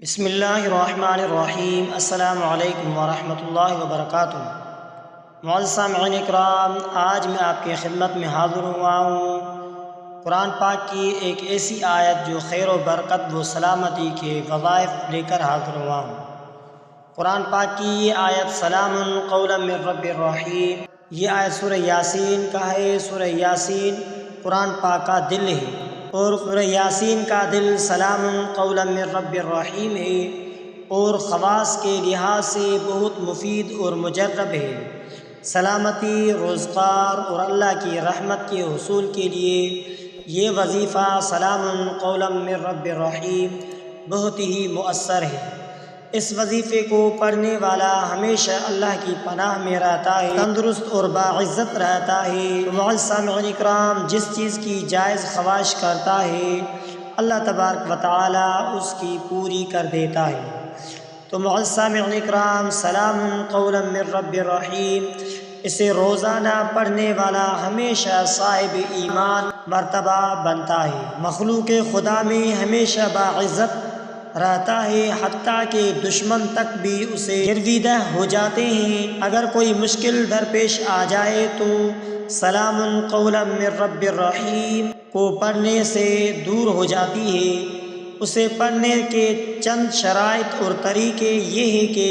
بسم اللہ الرحمن الرحیم۔ السلام علیکم ورحمۃ اللہ وبرکاتہ۔ معزز سامعین اکرام، آج میں آپ کی خدمت میں حاضر ہوا ہوں قرآن پاک کی ایک ایسی آیت جو خیر و برکت و سلامتی کے وظائف لے کر حاضر ہوا ہوں۔ قرآن پاک کی یہ آیت سلام قولا من رب الرحیم، یہ آیت سورہ یاسین کا ہے۔ سورہ یاسین قرآن پاک کا دل ہے، اور سورہ یاسین کا دل سلام قولا من رب الرحیم ہے، اور خواص کے لحاظ سے بہت مفید اور مجرب ہے۔ سلامتی، روزگار اور اللہ کی رحمت کے حصول کے لیے یہ وظیفہ سلام قولا من رب الرحیم بہت ہی مؤثر ہے۔ اس وظیفے کو پڑھنے والا ہمیشہ اللہ کی پناہ میں رہتا ہے، تندرست اور باعزت رہتا ہے۔ معزز سامعین اکرام، جس چیز کی جائز خواہش کرتا ہے اللہ تبارک و تعالی اس کی پوری کر دیتا ہے۔ تو معزز سامعین اکرام، سلام قولا من رب الرحیم، اسے روزانہ پڑھنے والا ہمیشہ صاحب ایمان مرتبہ بنتا ہے، مخلوق خدا میں ہمیشہ باعزت رہتا ہے، حتیٰ کہ دشمن تک بھی اسے گرویدہ ہو جاتے ہیں۔ اگر کوئی مشکل درپیش آ جائے تو سلام قولا من رب الرحیم کو پڑھنے سے دور ہو جاتی ہے۔ اسے پڑھنے کے چند شرائط اور طریقے یہ ہے کہ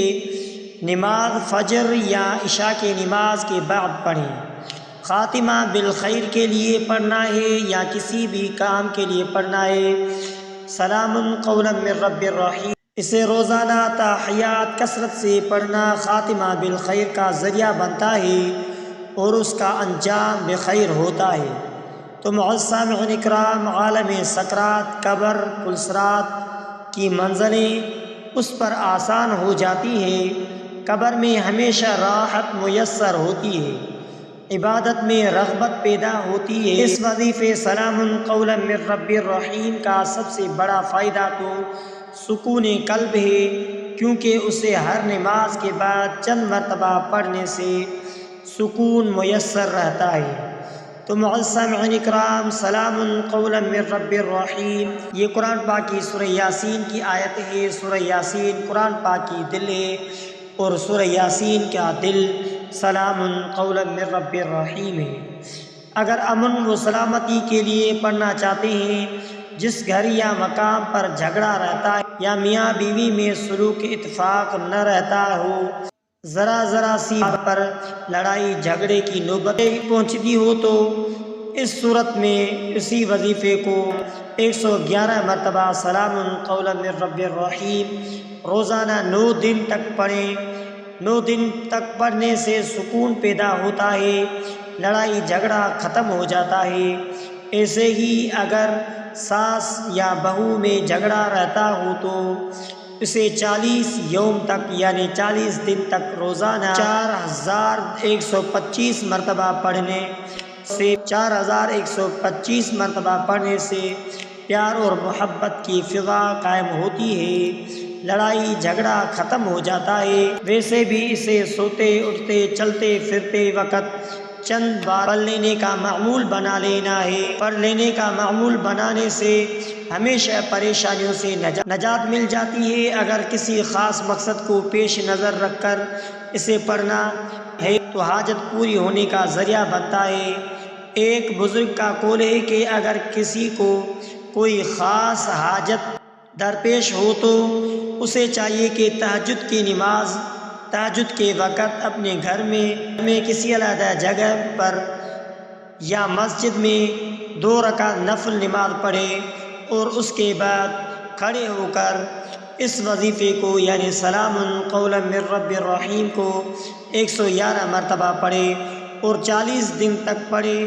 نماز فجر یا عشاء کی نماز کے بعد پڑھیں، خاتمہ بالخیر کے لیے پڑھنا ہے یا کسی بھی کام کے لیے پڑھنا ہے۔ سلام قولا من رب الرحیم، اسے روزانہ تحیات کثرت سے پڑھنا خاتمہ بالخیر کا ذریعہ بنتا ہے اور اس کا انجام بخیر ہوتا ہے۔ تو معزز سامعین اکرام، عالم سکرات، قبر، پلسرات کی منزلیں اس پر آسان ہو جاتی ہے، قبر میں ہمیشہ راحت میسر ہوتی ہے، عبادت میں رغبت پیدا ہوتی ہے۔ اس وظیفے سلام قولا من رب الرحیم کا سب سے بڑا فائدہ تو سکون قلب ہے، کیونکہ اسے ہر نماز کے بعد چند مرتبہ پڑھنے سے سکون میسر رہتا ہے۔ تو معزز سامعین اکرام، سلام قولا من رب الرحیم، یہ قرآن پاک کی سورہ یاسین کی آیت ہے۔ سورہ یاسین قرآن پاک کی دل ہے، اور سورہ یاسین کا دل سلام قولا من رب الرحیم ہے۔ اگر امن و سلامتی کے لیے پڑھنا چاہتے ہیں، جس گھر یا مقام پر جھگڑا رہتا ہے یا میاں بیوی میں سلوک اتفاق نہ رہتا ہو، ذرا سی بات پر لڑائی جھگڑے کی نوبت پہنچتی ہو، تو اس صورت میں اسی وظیفے کو 111 مرتبہ سلام قولا من رب الرحیم روزانہ 9 دن تک پڑھیں۔ 9 دن تک پڑھنے سے سکون پیدا ہوتا ہے، لڑائی جھگڑا ختم ہو جاتا ہے۔ ایسے ہی اگر ساس یا بہو میں جھگڑا رہتا ہو تو اسے 40 یوم تک یعنی 40 دن تک روزانہ 4125 مرتبہ پڑھنے سے 4125 مرتبہ پڑھنے سے پیار اور محبت کی فضا قائم ہوتی ہے، لڑائی جھگڑا ختم ہو جاتا ہے۔ ویسے بھی اسے سوتے اٹھتے چلتے پھرتے وقت چند بار پڑھ لینے کا معمول بنا لینا ہے۔ پڑھ لینے کا معمول بنانے سے ہمیشہ پریشانیوں سے نجات مل جاتی ہے۔ اگر کسی خاص مقصد کو پیش نظر رکھ کر اسے پڑھنا ہے تو حاجت پوری ہونے کا ذریعہ بنتا ہے۔ ایک بزرگ کا قول ہے کہ اگر کسی کو کوئی خاص حاجت درپیش ہو تو اسے چاہیے کہ تہجد کے وقت اپنے گھر میں کسی علیحدہ جگہ پر یا مسجد میں 2 رکعت نفل نماز پڑھے، اور اس کے بعد کھڑے ہو کر اس وظیفے کو یعنی سلام قولا من رب الرحیم کو 111 مرتبہ پڑھے اور 40 دن تک پڑھے،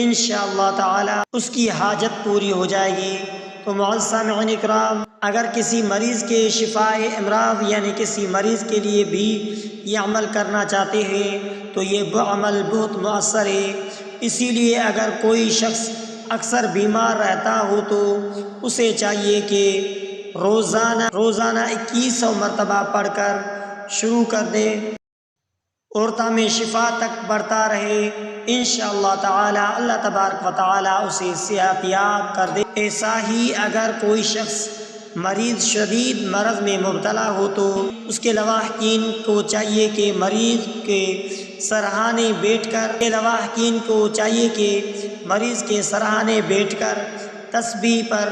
انشاءاللہ تعالی اس کی حاجت پوری ہو جائے گی۔ تو معزز سامعین اکرام، اگر کسی مریض کے شفائے امراض یعنی کسی مریض کے لیے بھی یہ عمل کرنا چاہتے ہیں تو یہ عمل بہت مؤثر ہے۔ اسی لیے اگر کوئی شخص اکثر بیمار رہتا ہو تو اسے چاہیے کہ روزانہ 2100 مرتبہ پڑھ کر شروع کر دے اور تامِ شفا تک بڑھتا رہے، انشاءاللہ تعالی اللہ تبارک و تعالی اسے صحت یاب کر دے۔ ایسا ہی اگر کوئی شخص مریض شدید مرض میں مبتلا ہو تو اس کے لواحقین کو چاہیے کہ مریض کے سرہانے بیٹھ کر تسبیح پر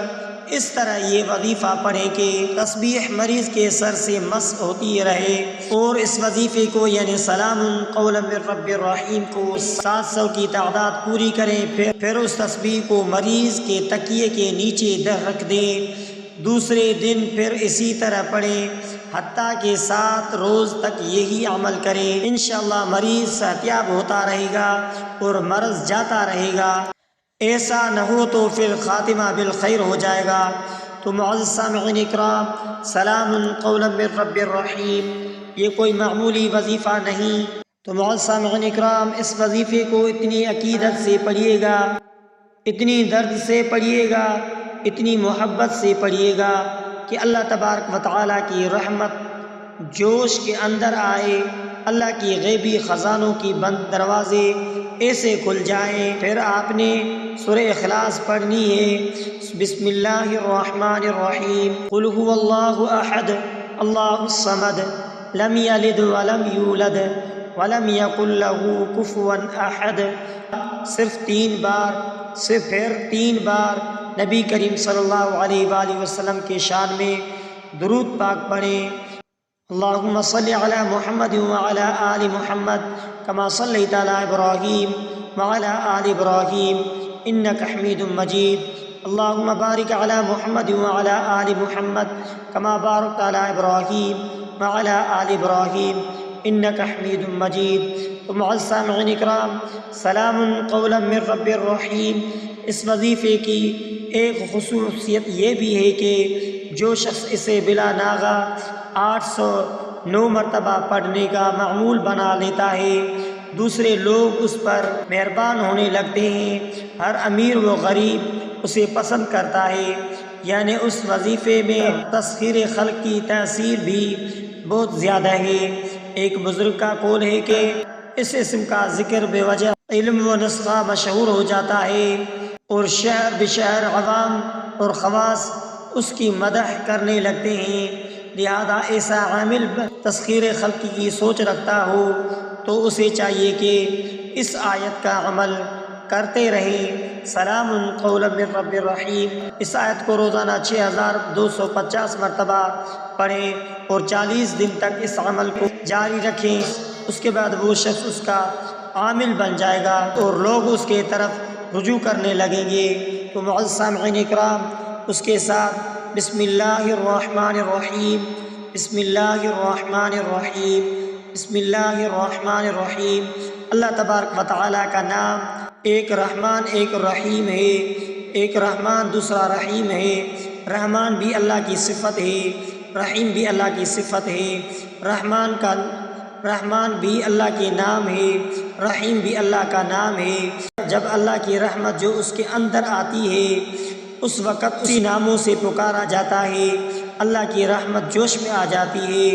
اس طرح یہ وظیفہ پڑھے کہ تسبیح مریض کے سر سے مس ہوتی رہے، اور اس وظیفے کو یعنی سلام قولا من رب الرحیم کو 700 کی تعداد پوری کریں، پھر اس تسبیح کو مریض کے تکیے کے نیچے رکھ دیں۔ دوسرے دن پھر اسی طرح پڑھیں حتیٰ کہ 7 روز تک یہی عمل کریں۔ انشاءاللہ مریض صحتیاب ہوتا رہے گا اور مرض جاتا رہے گا۔ ایسا نہ ہو تو پھر خاتمہ بالخیر ہو جائے گا۔ تو معزز سامعین اکرام، سلام قولا من رب الرحیم یہ کوئی معمولی وظیفہ نہیں۔ تو معزز سامعین اکرام، اس وظیفے کو اتنی عقیدت سے پڑھیے گا، اتنی درد سے پڑھیے گا، اتنی محبت سے پڑھیے گا کہ اللہ تبارک و تعالیٰ کی رحمت جوش کے اندر آئے، اللہ کی غیبی خزانوں کی بند دروازے ایسے کھل جائیں۔ پھر آپ نے سورہ اخلاص پڑھنی ہے، بسم اللہ الرحمن الرحیم، قل هو اللہ احد اللہ الصمد لم یلد ولم یولد ولم یکن له کفوا احد، صرف 3 بار، پھر 3 بار نبی کریم صلی اللہ علیہ وآلہ وسلم کے شان میں درود پاک پڑھیں۔ اللہم صلی علی محمد وعلی آل محمد کما صلیت علی ابراہیم وعلی آل ابراہیم انک حمید مجید۔ اللہم بارک علی محمد وعلی آل محمد کما بارکت علی ابراہیم وعلی آل ابراہیم انک حمید مجید۔ تو معزز سامعین اکرام، سلام قولا من رب الرحیم اس وظیفے کی ایک خصوصیت یہ بھی ہے کہ جو شخص اسے بلا ناغہ 809 مرتبہ پڑھنے کا معمول بنا لیتا ہے، دوسرے لوگ اس پر مہربان ہونے لگتے ہیں، ہر امیر و غریب اسے پسند کرتا ہے۔ یعنی اس وظیفے میں تسخیر خلق کی تاثیر بھی بہت زیادہ ہے۔ ایک بزرگ کا قول ہے کہ اس اسم کا ذکر بے وجہ علم و نسخہ مشہور ہو جاتا ہے، اور شہر بشہر عوام اور خواص اس کی مدح کرنے لگتے ہیں۔ لہذا ایسا عامل تسخیر خلق کی سوچ رکھتا ہو تو اسے چاہیے کہ اس آیت کا عمل کرتے رہیں، سلام قولا من رب الرحیم۔ اس آیت کو روزانہ 6250 مرتبہ پڑھیں اور 40 دن تک اس عمل کو جاری رکھیں۔ اس کے بعد وہ شخص اس کا عامل بن جائے گا اور لوگ اس کے طرف رجوع کرنے لگیں گے۔ تو معزز سامعین اکرام، اس کے ساتھ بسم اللہ الرحمن الرحیم، بسم اللہ الرحمن الرحیم، بسم اللہ الرحمن الرحیم۔ اللہ تبارک و تعالیٰ کا نام ایک رحمان ایک رحیم ہے، ایک رحمان دوسرا رحیم ہے۔ رحمان بھی اللہ کی صفت ہے، رحیم بھی اللہ کی صفت ہے۔ رحمان بھی اللہ کے نام ہے، رحیم بھی اللہ کا نام ہے۔ جب اللہ کی رحمت جو اس کے اندر آتی ہے اس وقت اسی ناموں سے پکارا جاتا ہے، اللہ کی رحمت جوش میں آ جاتی ہے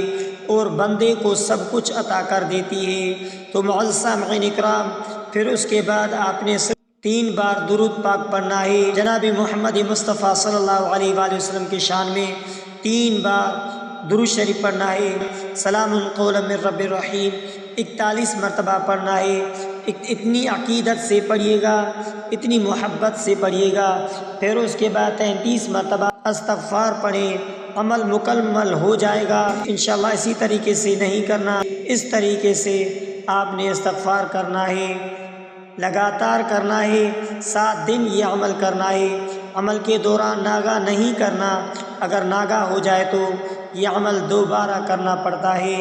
اور بندے کو سب کچھ عطا کر دیتی ہے۔ تو معزز سامعین اکرام، پھر اس کے بعد آپ نے 3 بار درود پاک پڑھنا ہے، جناب محمد مصطفیٰ صلی اللہ علیہ وآلہ وسلم کے شان میں 3 بار درود شریف پڑھنا ہے، سلام قولا من رب الرحیم 41 مرتبہ پڑھنا ہے۔ اتنی عقیدت سے پڑھیے گا، اتنی محبت سے پڑھیے گا۔ پھر اس کے بعد 33 مرتبہ استغفار پڑھیں، عمل مکمل ہو جائے گا۔ انشاءاللہ اسی طریقے سے نہیں کرنا، اس طریقے سے آپ نے استغفار کرنا ہے، لگاتار کرنا ہے، 7 دن یہ عمل کرنا ہے۔ عمل کے دوران ناگاہ نہیں کرنا، اگر ناگاہ ہو جائے تو یہ عمل دوبارہ کرنا پڑتا ہے۔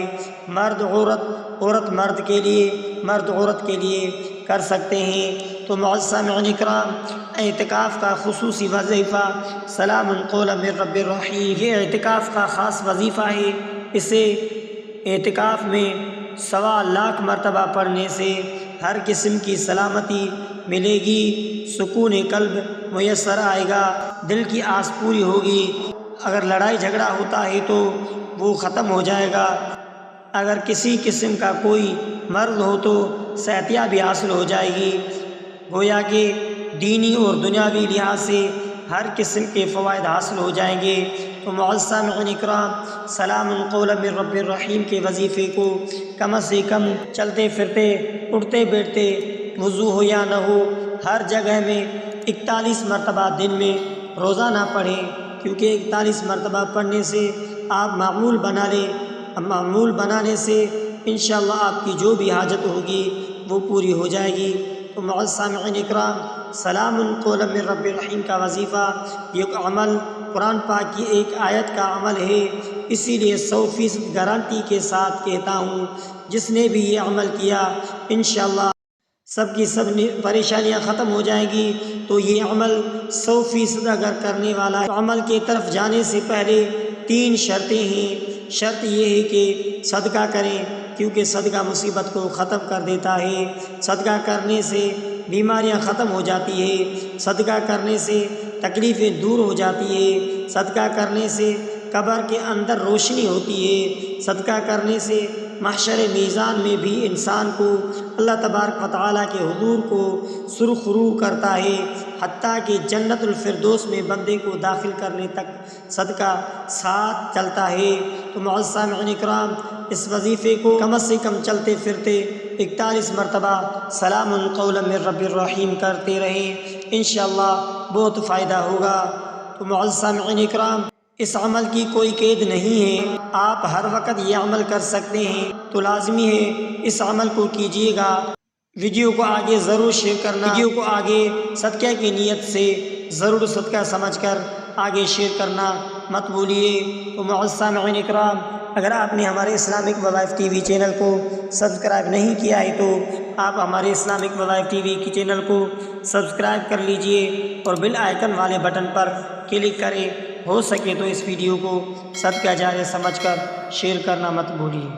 مرد عورت، عورت مرد کے لیے، مرد عورت کے لیے کر سکتے ہیں۔ تو معزز سامعین اکرام، اعتکاف کا خصوصی وظیفہ سلام قولا من رب الرحیم یہ اعتکاف کا خاص وظیفہ ہے۔ اسے اعتکاف میں 1.25 لاکھ مرتبہ پڑھنے سے ہر قسم کی سلامتی ملے گی، سکون قلب میسر آئے گا، دل کی آس پوری ہوگی۔ اگر لڑائی جھگڑا ہوتا ہے تو وہ ختم ہو جائے گا، اگر کسی قسم کا کوئی مرض ہو تو صحتیابی حاصل ہو جائے گی۔ گویا کہ دینی اور دنیاوی لحاظ سے ہر قسم کے فوائد حاصل ہو جائیں گے۔ تو تو معزز سامعین اکرام، سلام قولا من رب الرحیم کے وظیفے کو کم از کم چلتے پھرتے، اٹھتے بیٹھتے، وضو ہو یا نہ ہو، ہر جگہ میں 41 مرتبہ دن میں روزانہ پڑھیں، کیونکہ 41 مرتبہ پڑھنے سے آپ معمول بنا لیں، معمول بنانے سے انشاءاللہ آپ کی جو بھی حاجت ہوگی وہ پوری ہو جائے گی۔ تو معزز سامعین اکرام، سلام قولا من رب الرحیم کا وظیفہ یہ عمل قرآن پاک کی ایک آیت کا عمل ہے، اسی لیے 100% گارنٹی کے ساتھ کہتا ہوں، جس نے بھی یہ عمل کیا انشاءاللہ سب کی سب پریشانیاں ختم ہو جائیں گی۔ تو یہ عمل 100% اگر کرنے والا ہے تو عمل کی طرف جانے سے پہلے 3 شرطیں ہیں۔ شرط یہ ہے کہ صدقہ کریں، کیونکہ صدقہ مصیبت کو ختم کر دیتا ہے، صدقہ کرنے سے بیماریاں ختم ہو جاتی ہے، صدقہ کرنے سے تکلیفیں دور ہو جاتی ہے، صدقہ کرنے سے قبر کے اندر روشنی ہوتی ہے، صدقہ کرنے سے محشر میزان میں بھی انسان کو اللہ تبارک و تعالیٰ کے حضور کو سرخرو کرتا ہے، حتیٰ کہ جنت الفردوس میں بندے کو داخل کرنے تک صدقہ ساتھ چلتا ہے۔ تو معزز سامعین اکرام، اس وظیفے کو کم از کم چلتے پھرتے 41 مرتبہ سلام قولا من رب الرحیم کرتے رہیں، انشاءاللہ بہت فائدہ ہوگا۔ تو معزز سامعین اکرام، اس عمل کی کوئی قید نہیں ہے، آپ ہر وقت یہ عمل کر سکتے ہیں، تو لازمی ہے اس عمل کو کیجیے گا۔ ویڈیو کو آگے ضرور شیئر کرنا، ویڈیو کو آگے صدقہ کی نیت سے ضرور صدقہ سمجھ کر آگے شیئر کرنا مت بھولیے۔ تو معزز سامعین اکرام، اگر آپ نے ہمارے اسلامک وظائف ٹی وی چینل کو سبسکرائب نہیں کیا ہے تو آپ ہمارے اسلامک وظائف ٹی وی کی چینل کو سبسکرائب کر لیجئے اور بیل آئیکن والے بٹن پر کلک کریں۔ ہو سکے تو اس ویڈیو کو صدقہ جاریہ سمجھ کر شیئر کرنا مت بھولیے۔